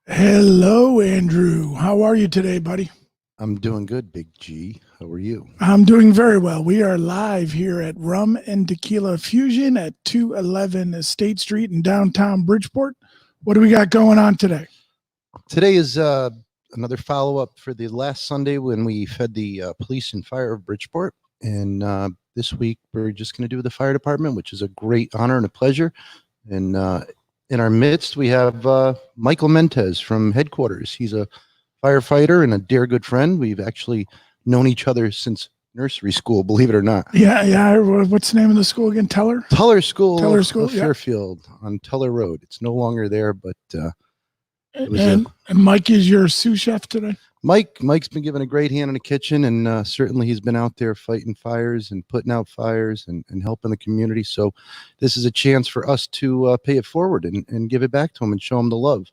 Hello, Andrew. How are you today, buddy? I'm doing good, Big G. How are you? I'm doing very well. We are live here at Rum and Tequila Fusion at 211 State Street in downtown Bridgeport. What do we got going on today? Today is another follow-up for the last Sunday when we fed the police and fire of Bridgeport. And this week, we're just going to do the fire department, which is a great honor and a pleasure. And in our midst, we have Michael Mendez from headquarters. He's a firefighter and a dear good friend. We've actually known each other since nursery school, believe it or not. Yeah. What's the name of the school again? Teller School of Fairfield on Teller Road. It's no longer there, but and Mike is your sous chef today? Mike's been given a great hand in the kitchen, and certainly he's been out there fighting fires and putting out fires and helping the community. So this is a chance for us to pay it forward and give it back to him and show him the love.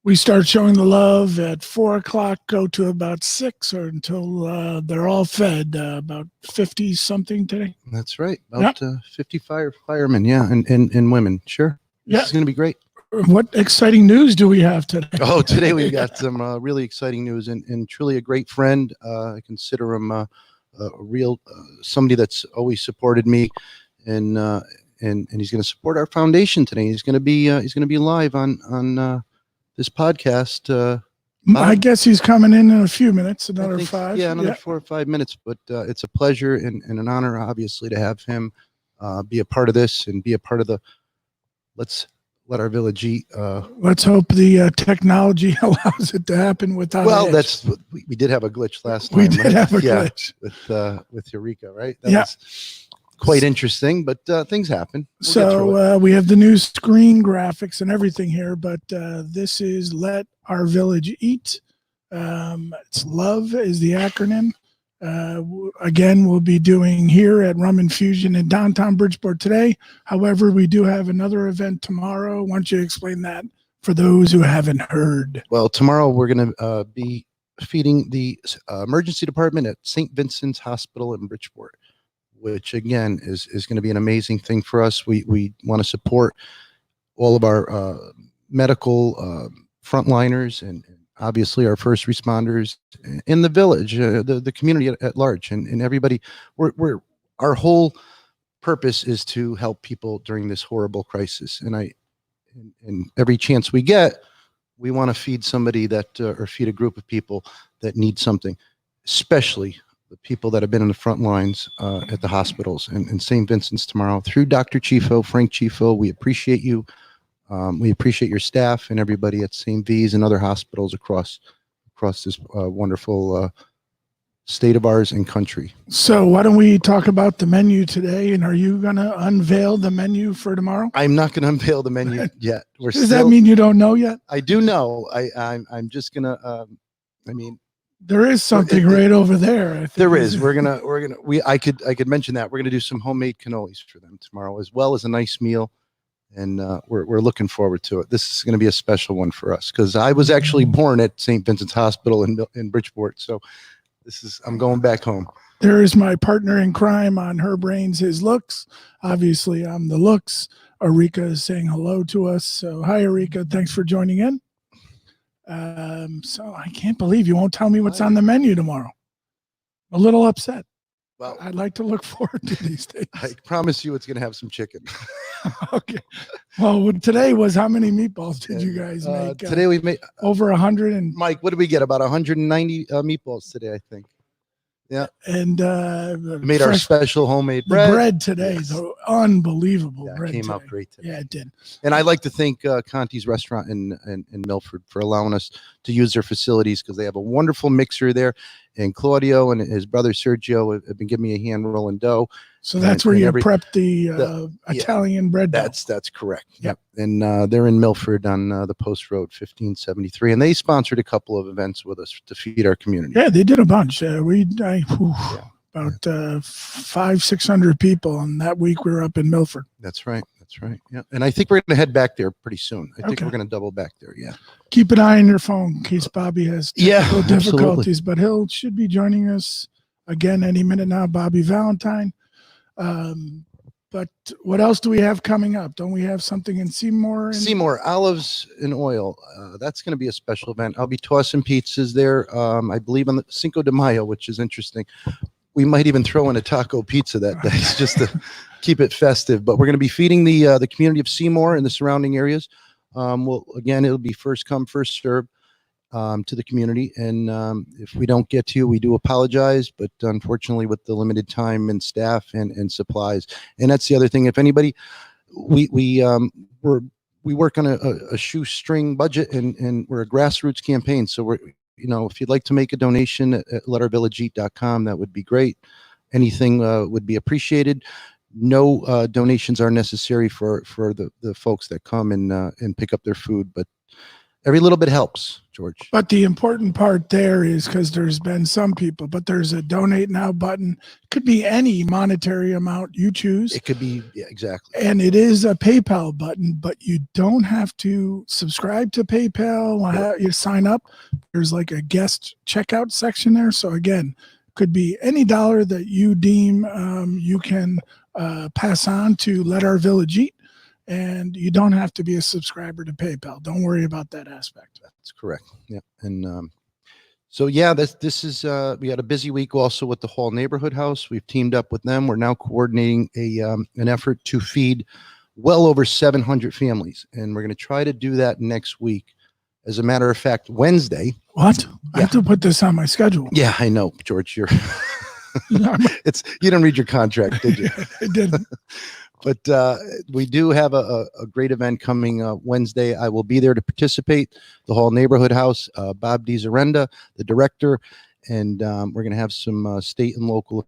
We start showing the love at 4 o'clock, go to about 6 or until they're all fed, about 50 something today. That's right. About 50 firemen. Yeah. And women. Sure. This is going to be great. What exciting news do we have today? Oh, today we got some really exciting news and truly a great friend. I consider him a real somebody that's always supported me, and he's going to support our foundation today. He's going to be live on this podcast. I guess he's coming in a few minutes, another 5. Yeah, another 4 or 5 minutes. But it's a pleasure and an honor, obviously, to have him be a part of this and be a part of the let our village eat. Let's hope the technology allows it to happen without. Well, we did have a glitch last time. We did have a glitch with Eureka, right? That was quite interesting, but things happen. So we have the new screen graphics and everything here, but this is Let Our Village Eat. It's L.O.V.E is the acronym. Again, we'll be doing here at Rum and Fusion in downtown Bridgeport today. However, we do have another event tomorrow. Why don't you explain that for those who haven't heard? Well, tomorrow we're going to be feeding the emergency department at St. Vincent's Hospital in Bridgeport, which again is going to be an amazing thing for us. We want to support all of our medical frontliners and obviously our first responders in the village, the community at large, and everybody. Our whole purpose is to help people during this horrible crisis. And every chance we get, we want to feed somebody or feed a group of people that need something, especially the people that have been in the front lines at the hospitals and St. Vincent's tomorrow. Through Dr. Chifo, Frank Chifo, we appreciate you. We appreciate your staff and everybody at St. V's and other hospitals across this wonderful state of ours and country. So why don't we talk about the menu today? And are you going to unveil the menu for tomorrow? I'm not going to unveil the menu yet. Does that mean you don't know yet? I do know. I'm just going to, there is something right over there. I think there is. I could mention that. We're going to do some homemade cannolis for them tomorrow, as well as a nice meal. And we're looking forward to it. This is going to be a special one for us because I was actually born at St. Vincent's Hospital in Bridgeport. So I'm going back home. There is my partner in crime on Her Brains, His Looks. Obviously, I'm the looks. Eureka is saying hello to us. So hi, Eureka. Thanks for joining in. So I can't believe you won't tell me what's on the menu tomorrow. I'm a little upset. Well, I'd like to look forward to these days. I promise you it's going to have some chicken. Okay. Well, today was how many meatballs did you guys make? Today we made over 100. And Mike, what did we get? About 190 meatballs today, I think. Yeah. And made our special homemade bread. The bread today is unbelievable. Yeah, bread it came today. out great today. Yeah, it did. And I'd like to thank Conti's restaurant in Milford for allowing us to use their facilities because they have a wonderful mixer there. And Claudio and his brother Sergio have been giving me a hand rolling dough. So that's where you prep the Italian bread dough. That's correct. Yep. And they're in Milford on the Post Road 1573. And they sponsored a couple of events with us to feed our community. Yeah, they did a bunch. About 500-600 people. And that week we were up in Milford. That's right. Yeah. And I think we're going to head back there pretty soon. I think we're going to double back there. Yeah. Keep an eye on your phone in case Bobby has technical difficulties, absolutely. But should be joining us again any minute now. Bobby Valentine. But what else do we have coming up? Don't we have something in Seymour? Seymour, olives and oil. That's going to be a special event. I'll be tossing pizzas there. I believe on the Cinco de Mayo, which is interesting. We might even throw in a taco pizza that day just to keep it festive. But we're going to be feeding the community of Seymour and the surrounding areas. It'll be first come, first serve to the community. And if we don't get to you, we do apologize. But unfortunately, with the limited time and staff and supplies, and that's the other thing. If anybody, we work on a shoestring budget, and we're a grassroots campaign. So we're, if you'd like to make a donation at letourvillageeat.com, that would be great. Anything would be appreciated. No donations are necessary for the folks that come and pick up their food, but every little bit helps, George. But the important part there is, because there's been some people, but there's a donate now button. It could be any monetary amount you choose. It could be, yeah, exactly. And it is a PayPal button, but you don't have to subscribe to PayPal. You sign up. There's like a guest checkout section there. So again, could be any dollar that you deem you can pass on to Let Our Village Eat. And you don't have to be a subscriber to PayPal. Don't worry about that aspect. That's correct. Yeah. And so, yeah, this is, we had a busy week also with the Hall Neighborhood House. We've teamed up with them. We're now coordinating an effort to feed well over 700 families. And we're going to try to do that next week. As a matter of fact, Wednesday. What? I have to put this on my schedule. Yeah, I know, George. You didn't read your contract, did you? I didn't. But we do have a great event coming Wednesday. I will be there to participate. The Hall Neighborhood House, Bob DiZarenda, the director, and we're going to have some state and local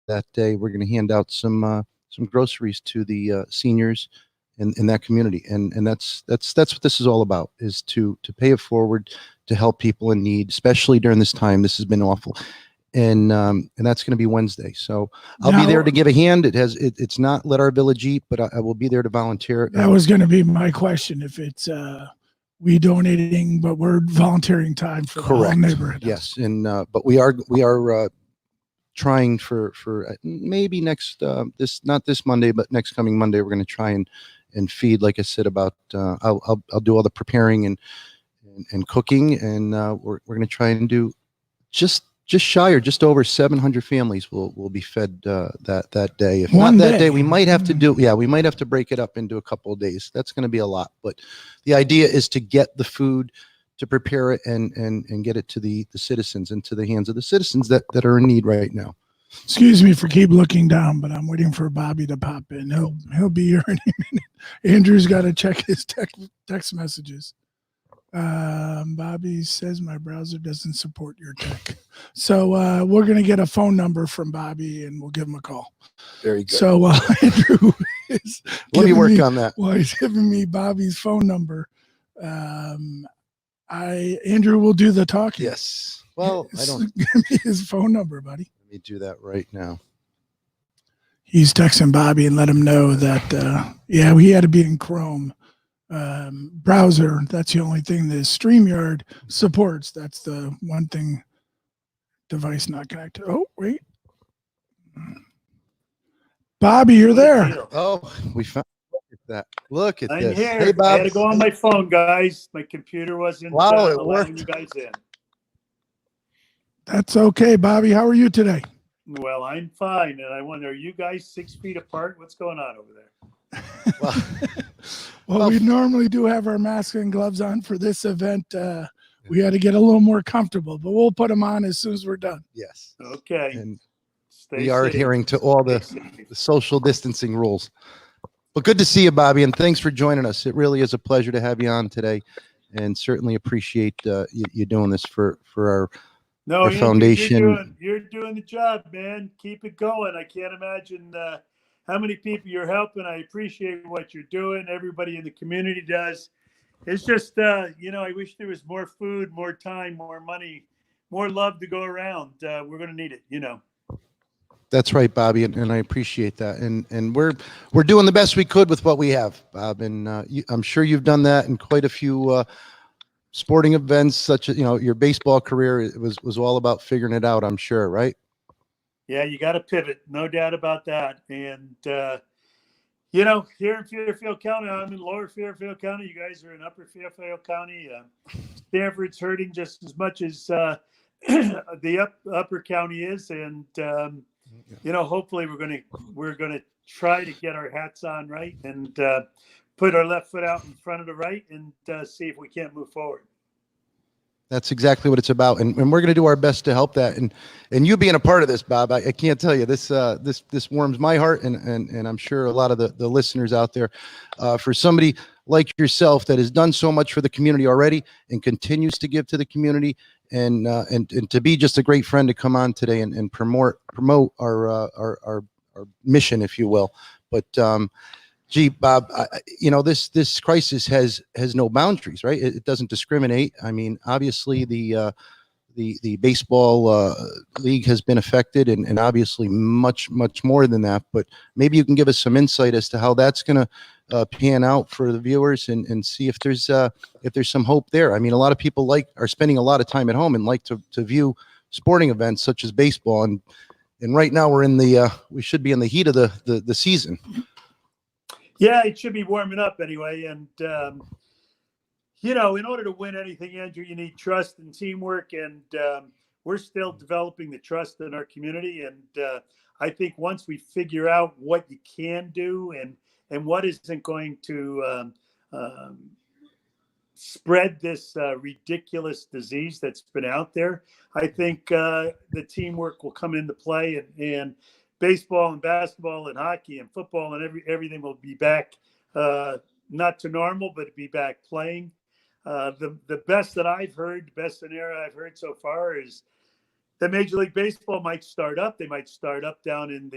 that day. We're going to hand out some groceries to the seniors in that community, and that's what this is all about: is to pay it forward, to help people in need, especially during this time. This has been awful. And that's going to be Wednesday. So I'll be there to give a hand. It's not Let Our Village Eat, but I will be there to volunteer. That was going to be my question. If it's we donating, but we're volunteering time for the whole neighborhood. Yes. And but we are trying for maybe next not this Monday, but next coming Monday, we're going to try and feed, like I said, about I'll do all the preparing and cooking, and we're going to try and do just shy or just over 700 families will be fed that day. If not that day, we might have to we might have to break it up into a couple of days. That's going to be a lot, but the idea is to get the food, to prepare it and get it to the citizens, and to the hands of the citizens that are in need right now. Excuse me for keep looking down, but I'm waiting for Bobby to pop in. He'll be here in a minute. Andrew's got to check his text messages. Bobby says my browser doesn't support your tech. So we're going to get a phone number from Bobby and we'll give him a call. Very good. So Andrew is let me work on that. Well, he's giving me Bobby's phone number. Andrew will do the talking. Yes. Well, I don't give me his phone number, buddy. Let me do that right now. He's texting Bobby and let him know that he had to be in Chrome. Browser, that's the only thing that StreamYard supports. That's the one thing. Device not connected. Oh, wait. Bobby, you're there. Oh, we found that. Look at I'm this. here. Hey, Bob. I had to go on my phone, guys. My computer wasn't it allowing worked. you guys in. That's okay, Bobby. How are you today? Well, I'm fine. And I wonder, are you guys 6 feet apart? What's going on over there? Well, we normally do have our masks and gloves on for this event. We had to get a little more comfortable, but we'll put them on as soon as we're done. Yes. Okay. And Stay we are safe. adhering to all the social distancing rules. But good to see you, Bobby, and thanks for joining us. It really is a pleasure to have you on today, and certainly appreciate you doing this for our Andrew, foundation. You're doing the job, man. Keep it going. I can't imagine how many people you're helping. I appreciate what you're doing. Everybody in the community does. It's just, I wish there was more food, more time, more money, more love to go around. We're going to need it, That's right, Bobby, and I appreciate that. And we're doing the best we could with what we have, Bob. And I'm sure you've done that in quite a few sporting events, such as your baseball career. It was all about figuring it out, I'm sure, right? Yeah, you got to pivot, no doubt about that. And here in Fairfield County, I'm in Lower Fairfield County. You guys are in Upper Fairfield County. Stanford's hurting just as much as the Upper County is, and hopefully we're gonna try to get our hats on right and put our left foot out in front of the right and see if we can't move forward. That's exactly what it's about, and we're going to do our best to help that. And you being a part of this, Bob, I can't tell you this warms my heart, and I'm sure a lot of the listeners out there. For somebody like yourself that has done so much for the community already and continues to give to the community, and to be just a great friend to come on today and promote our mission, if you will. But gee, Bob, this crisis has no boundaries, right? It doesn't discriminate. I mean, obviously the baseball league has been affected, and obviously much more than that. But maybe you can give us some insight as to how that's going to pan out for the viewers, and see if there's some hope there. I mean, a lot of people are spending a lot of time at home and like to view sporting events such as baseball, and right now we should be in the heat of the season. Yeah, it should be warming up anyway. And, in order to win anything, Andrew, you need trust and teamwork. And we're still developing the trust in our community. And I think once we figure out what you can do and what isn't going to spread this ridiculous disease that's been out there, I think the teamwork will come into play, and baseball and basketball and hockey and football and everything will be back, not to normal, but be back playing. The best that I've heard, the best scenario I've heard so far is that Major League Baseball might start up. They might start up down in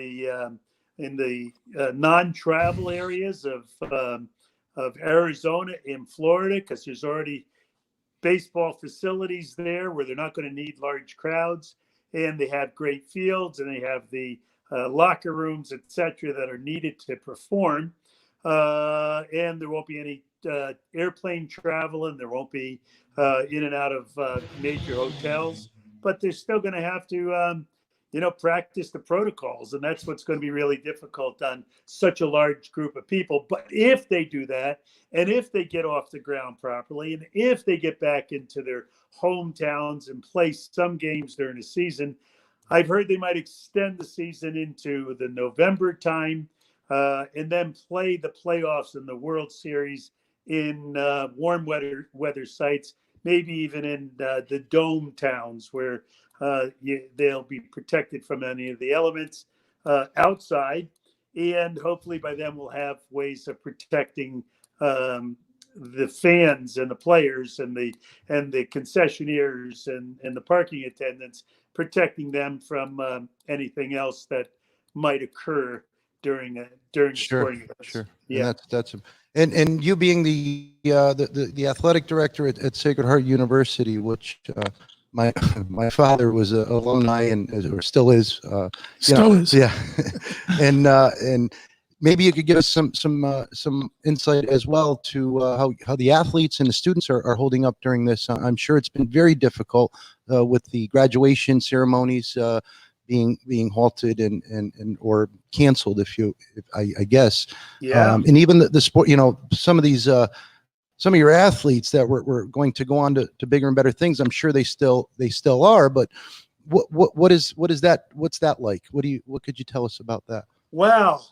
the non-travel areas of Arizona and Florida, because there's already baseball facilities there where they're not going to need large crowds, and they have great fields, and they have the locker rooms, etc., that are needed to perform, and there won't be any airplane travel, and there won't be in and out of major hotels, but they're still going to have to practice the protocols, and that's what's going to be really difficult on such a large group of people. But if they do that, and if they get off the ground properly, and if they get back into their hometowns and play some games during the season, I've heard they might extend the season into the November time, and then play the playoffs in the World Series in warm weather sites, maybe even in the dome towns where they'll be protected from any of the elements outside. And hopefully by then we'll have ways of protecting the fans and the players and the concessionaires and the parking attendants, protecting them from anything else that might occur during the sporting events. Sure. Yeah, and you being the athletic director at Sacred Heart University, which my father was an alumni or still is. Yeah, and maybe you could give us some insight as well to how the athletes and the students are holding up during this. I'm sure it's been very difficult with the graduation ceremonies being halted and or canceled, if I guess. Yeah. And even the sport, some of your athletes that were going to go on to bigger and better things, I'm sure they still are. But what's that like? What could you tell us about that? Wow.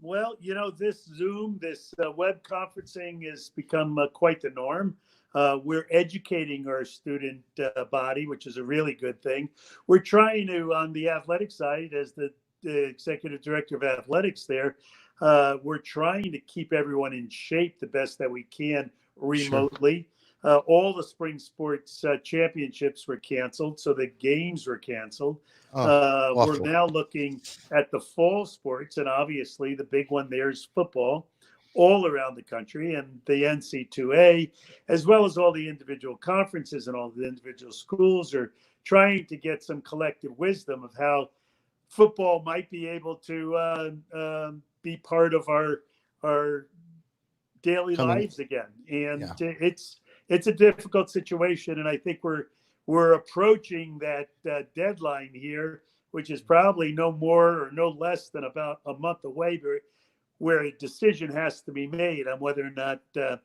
Well, this Zoom, this web conferencing has become quite the norm. We're educating our student body, which is a really good thing. We're trying to, on the athletic side, as the executive director of athletics there, we're trying to keep everyone in shape the best that we can remotely. Sure. All the spring sports championships were canceled, so the games were canceled. We're now looking at the fall sports, and obviously the big one there is football all around the country, and the NC2A, as well as all the individual conferences and all the individual schools, are trying to get some collective wisdom of how football might be able to be part of our daily lives again. And it's a difficult situation, and I think we're approaching that deadline here, which is probably no more or no less than about a month away. where a decision has to be made on whether or not to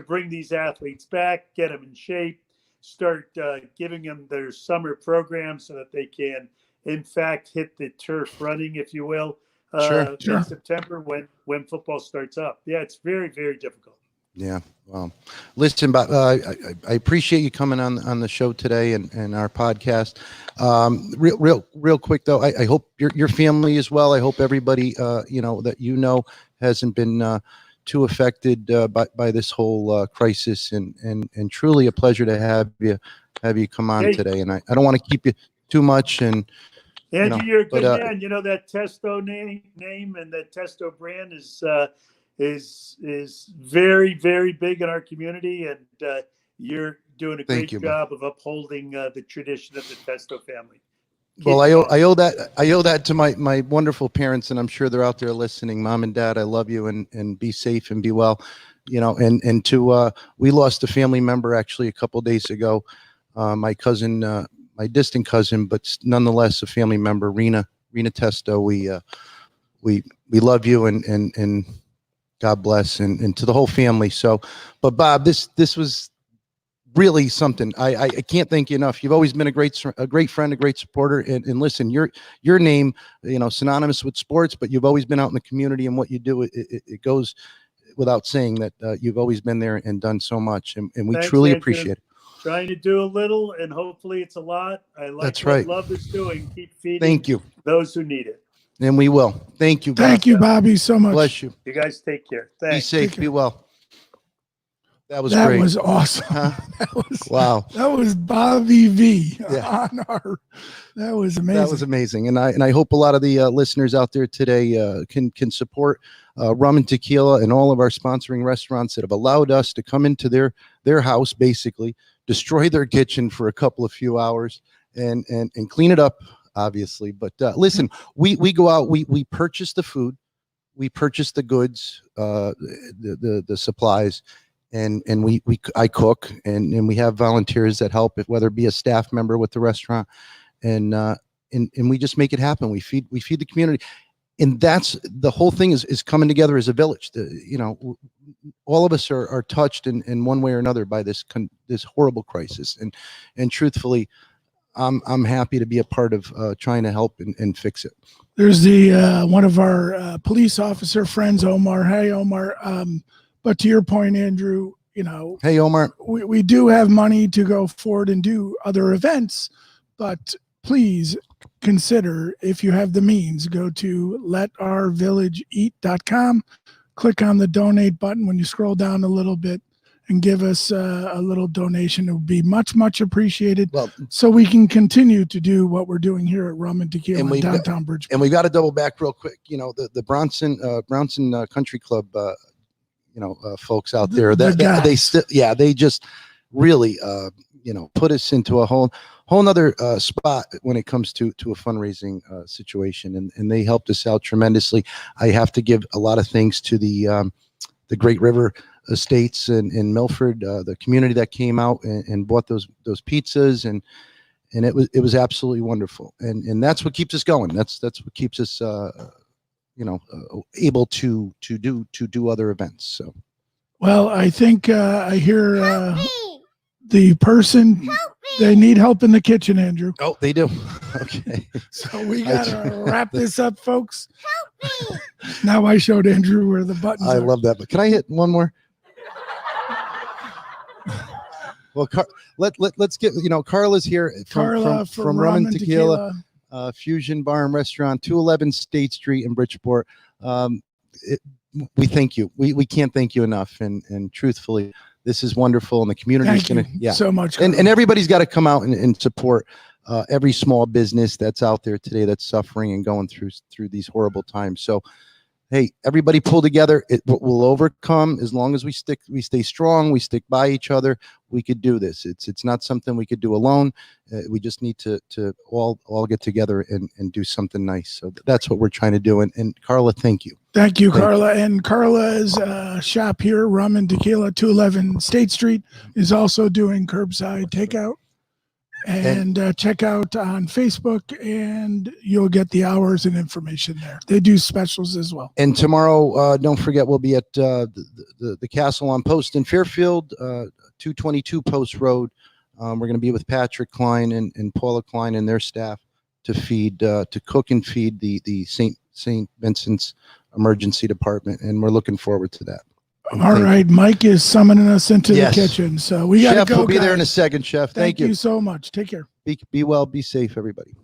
bring these athletes back, get them in shape, start giving them their summer program so that they can, in fact, hit the turf running, if you will, Sure. in September when football starts up. Yeah, it's very, very difficult. Yeah. Well, listen, but I appreciate you coming on the show today and our podcast. Real quick though, I hope your family as well. I hope everybody that hasn't been too affected by this whole crisis, and truly a pleasure to have you come on today. And I don't want to keep you too much. And Andrew, you're a good man. You know, that Testo name and that Testo brand is very, very big in our community, and you're doing a great job of upholding the tradition of the Testo family. Well, I owe that to my wonderful parents, and I'm sure they're out there listening. Mom and Dad, I love you, and be safe and be well. We lost a family member actually a couple of days ago. My cousin, my distant cousin, but nonetheless a family member, Rena Testo. We love you, and God bless, and to the whole family. So, but Bob, this was really something. I can't thank you enough. You've always been a great friend, a great supporter. And listen, your name, synonymous with sports, but you've always been out in the community, and what you do, it goes without saying that you've always been there and done so much. And we truly appreciate it. Trying to do a little, and hopefully it's a lot. I like That's what right. L.O.V.E. is doing. Keep feeding Thank you. those who need it. And we will. Thank you, Bob. Thank you, Bobby, so much. Bless you. You guys take care. Thanks. Be safe. Be well. That was that great. was awesome. Huh? Wow. That was Bobby V. Yeah. That was amazing. That was amazing. And I hope a lot of the listeners out there today can support Rum and Tequila and all of our sponsoring restaurants that have allowed us to come into their house, basically destroy their kitchen for a few hours and clean it up, obviously. But listen, we go out, we purchase the food, we purchase the goods, the supplies, and I cook, and we have volunteers that help, whether it be a staff member with the restaurant, and we just make it happen. We feed the community, and that's the whole thing is coming together as a village. All of us are touched in one way or another by this horrible crisis, and truthfully, I'm happy to be a part of trying to help and fix it. There's the one of our police officer friends, Omar. Hey, Omar. But to your point, Andrew, hey, Omar, we do have money to go forward and do other events, but please consider, if you have the means, go to letourvillageeat.com, click on the donate button when you scroll down a little bit, and give us a little donation. It would be much, much appreciated, so we can continue to do what we're doing here at Rum and Tequila in downtown Bridgeport. And we got to double back real quick. The Bronson Country Club, folks out there, they just really put us into a whole nother spot when it comes to a fundraising situation, and they helped us out tremendously. I have to give a lot of thanks to the Great River Estates in Milford, the community that came out and bought those pizzas, and it was absolutely wonderful, and that's what keeps us going. That's what keeps us able to do other events. So, well, I think I hear the person, they need help in the kitchen, Andrew. Oh, they do. Okay. So we gotta wrap this up, folks. Help me. Now I showed Andrew where the buttons are. I love that, but can I hit one more? Well, let's get, Carla's here from Rum and Tequila. Fusion Bar and Restaurant, 211 State Street in Bridgeport. We thank you. We can't thank you enough. And truthfully, this is wonderful, and the community is going to, so much. And everybody's got to come out and support every small business that's out there today that's suffering and going through these horrible times. So, hey, everybody pull together. It will overcome as long as we stay strong, we stick by each other. We could do this. It's not something we could do alone. We just need to all get together and do something nice. So that's what we're trying to do. And Carla, thank you. Thank you, Carla. And Carla's shop here, Rum and Tequila, 211 State Street, is also doing curbside takeout. And check out on Facebook, and you'll get the hours and information there. They do specials as well. And tomorrow, don't forget, we'll be at the Castle on Post in Fairfield, 222 Post Road. We're going to be with Patrick Klein and Paula Klein and their staff to cook and feed the St. Vincent's Emergency Department, and we're looking forward to that. All right, Mike is summoning us into Yes. the kitchen, so we got to Chef go. will be there in a guys. second, Chef. Thank you. So much. Take care. Be well, be safe, everybody.